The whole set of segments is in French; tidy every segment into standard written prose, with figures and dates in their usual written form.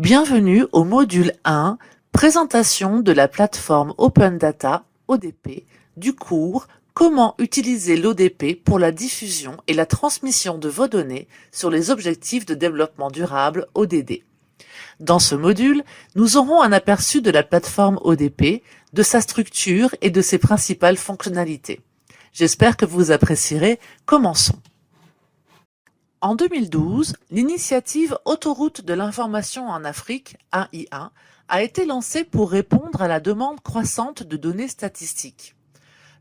Bienvenue au module 1, présentation de la plateforme Open Data ODP du cours Comment utiliser l'ODP pour la diffusion et la transmission de vos données sur les objectifs de développement durable ODD. Dans ce module, nous aurons un aperçu de la plateforme ODP, de sa structure et de ses principales fonctionnalités. J'espère que vous apprécierez. Commençons. En 2012, l'initiative Autoroute de l'information en Afrique, AIA, a été lancée pour répondre à la demande croissante de données statistiques.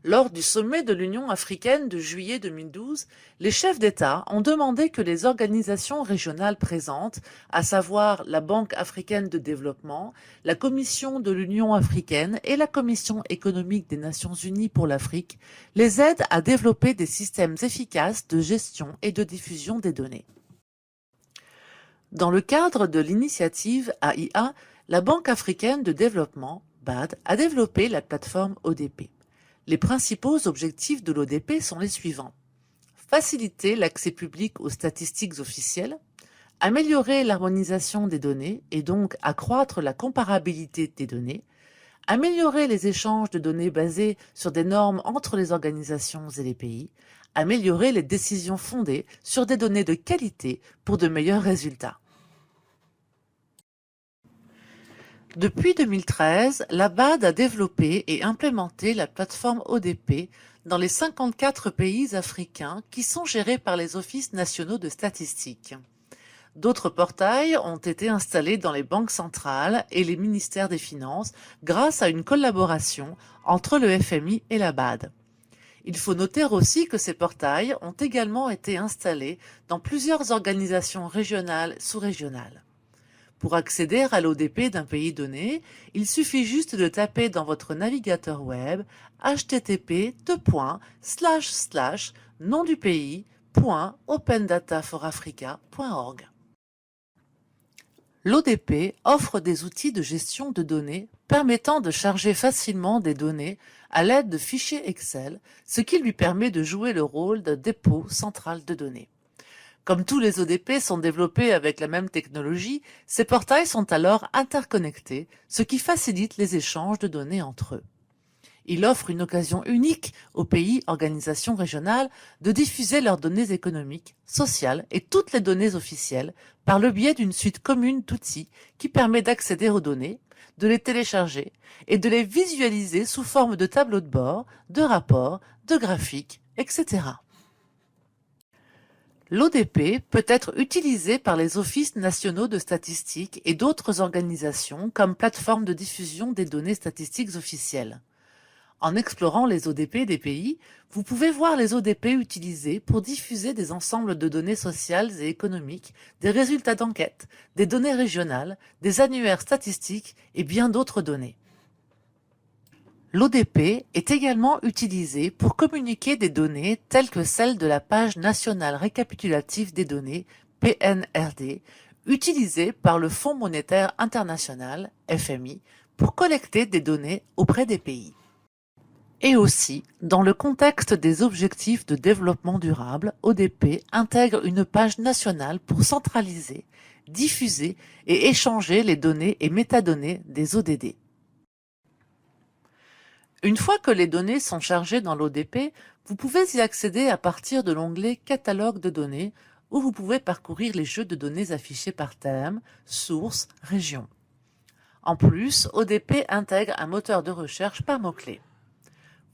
Lors du sommet de l'Union africaine de juillet 2012, les chefs d'État ont demandé que les organisations régionales présentes, à savoir la Banque africaine de développement, la Commission de l'Union africaine et la Commission économique des Nations unies pour l'Afrique, les aident à développer des systèmes efficaces de gestion et de diffusion des données. Dans le cadre de l'initiative AIA, la Banque africaine de développement, BAD, a développé la plateforme ODP. Les principaux objectifs de l'ODP sont les suivants. Faciliter l'accès public aux statistiques officielles, améliorer l'harmonisation des données et donc accroître la comparabilité des données, améliorer les échanges de données basés sur des normes entre les organisations et les pays, améliorer les décisions fondées sur des données de qualité pour de meilleurs résultats. Depuis 2013, la BAD a développé et implémenté la plateforme ODP dans les 54 pays africains qui sont gérés par les offices nationaux de statistiques. D'autres portails ont été installés dans les banques centrales et les ministères des Finances grâce à une collaboration entre le FMI et la BAD. Il faut noter aussi que ces portails ont également été installés dans plusieurs organisations régionales sous-régionales. Pour accéder à l'ODP d'un pays donné, il suffit juste de taper dans votre navigateur web http://nom du pays.opendataforafrica.org. L'ODP offre des outils de gestion de données permettant de charger facilement des données à l'aide de fichiers Excel, ce qui lui permet de jouer le rôle d'un dépôt central de données. Comme tous les ODP sont développés avec la même technologie, ces portails sont alors interconnectés, ce qui facilite les échanges de données entre eux. Il offre une occasion unique aux pays, organisations régionales de diffuser leurs données économiques, sociales et toutes les données officielles par le biais d'une suite commune d'outils qui permet d'accéder aux données, de les télécharger et de les visualiser sous forme de tableaux de bord, de rapports, de graphiques, etc. L'ODP peut être utilisé par les offices nationaux de statistiques et d'autres organisations comme plateforme de diffusion des données statistiques officielles. En explorant les ODP des pays, vous pouvez voir les ODP utilisés pour diffuser des ensembles de données sociales et économiques, des résultats d'enquête, des données régionales, des annuaires statistiques et bien d'autres données. L'ODP est également utilisé pour communiquer des données telles que celles de la page nationale récapitulative des données, PNRD, utilisée par le Fonds monétaire international, FMI, pour collecter des données auprès des pays. Et aussi, dans le contexte des objectifs de développement durable, ODP intègre une page nationale pour centraliser, diffuser et échanger les données et métadonnées des ODD. Une fois que les données sont chargées dans l'ODP, vous pouvez y accéder à partir de l'onglet Catalogue de données, où vous pouvez parcourir les jeux de données affichés par thème, source, région. En plus, ODP intègre un moteur de recherche par mots-clés.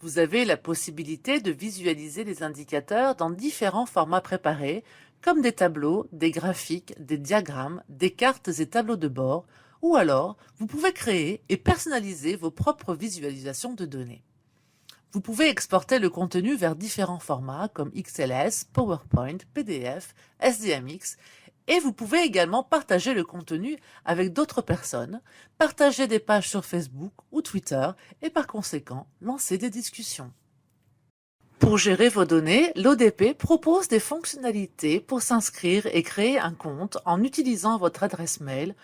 Vous avez la possibilité de visualiser les indicateurs dans différents formats préparés, comme des tableaux, des graphiques, des diagrammes, des cartes et tableaux de bord, ou alors vous pouvez créer et personnaliser vos propres visualisations de données. Vous pouvez exporter le contenu vers différents formats comme XLS, PowerPoint, PDF, SDMX, et vous pouvez également partager le contenu avec d'autres personnes, partager des pages sur Facebook ou Twitter et par conséquent lancer des discussions. Pour gérer vos données, l'ODP propose des fonctionnalités pour s'inscrire et créer un compte en utilisant votre adresse mail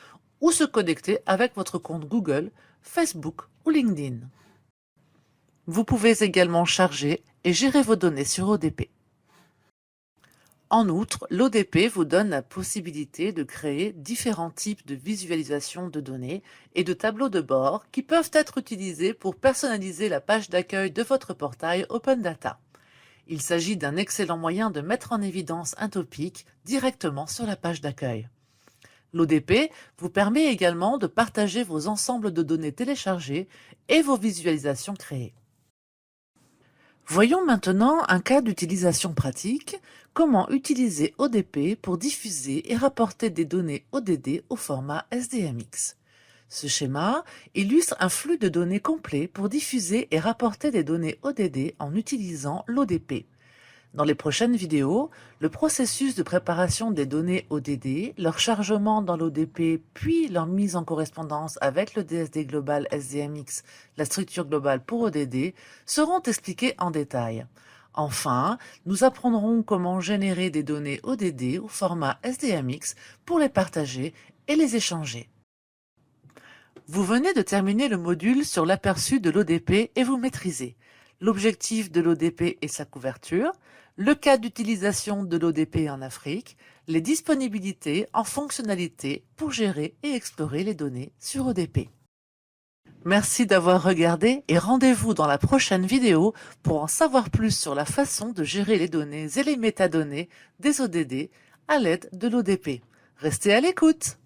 ou se connecter avec votre compte Google, Facebook ou LinkedIn. Vous pouvez également charger et gérer vos données sur ODP. En outre, l'ODP vous donne la possibilité de créer différents types de visualisation de données et de tableaux de bord qui peuvent être utilisés pour personnaliser la page d'accueil de votre portail Open Data. Il s'agit d'un excellent moyen de mettre en évidence un topic directement sur la page d'accueil. L'ODP vous permet également de partager vos ensembles de données téléchargées et vos visualisations créées. Voyons maintenant un cas d'utilisation pratique, comment utiliser ODP pour diffuser et rapporter des données ODD au format SDMX. Ce schéma illustre un flux de données complet pour diffuser et rapporter des données ODD en utilisant l'ODP. Dans les prochaines vidéos, le processus de préparation des données ODD, leur chargement dans l'ODP, puis leur mise en correspondance avec le DSD global SDMX, la structure globale pour ODD, seront expliqués en détail. Enfin, nous apprendrons comment générer des données ODD au format SDMX pour les partager et les échanger. Vous venez de terminer le module sur l'aperçu de l'ODP et vous maîtrisez l'objectif de l'ODP et sa couverture, le cas d'utilisation de l'ODP en Afrique, les disponibilités en fonctionnalités pour gérer et explorer les données sur ODP. Merci d'avoir regardé et rendez-vous dans la prochaine vidéo pour en savoir plus sur la façon de gérer les données et les métadonnées des ODD à l'aide de l'ODP. Restez à l'écoute!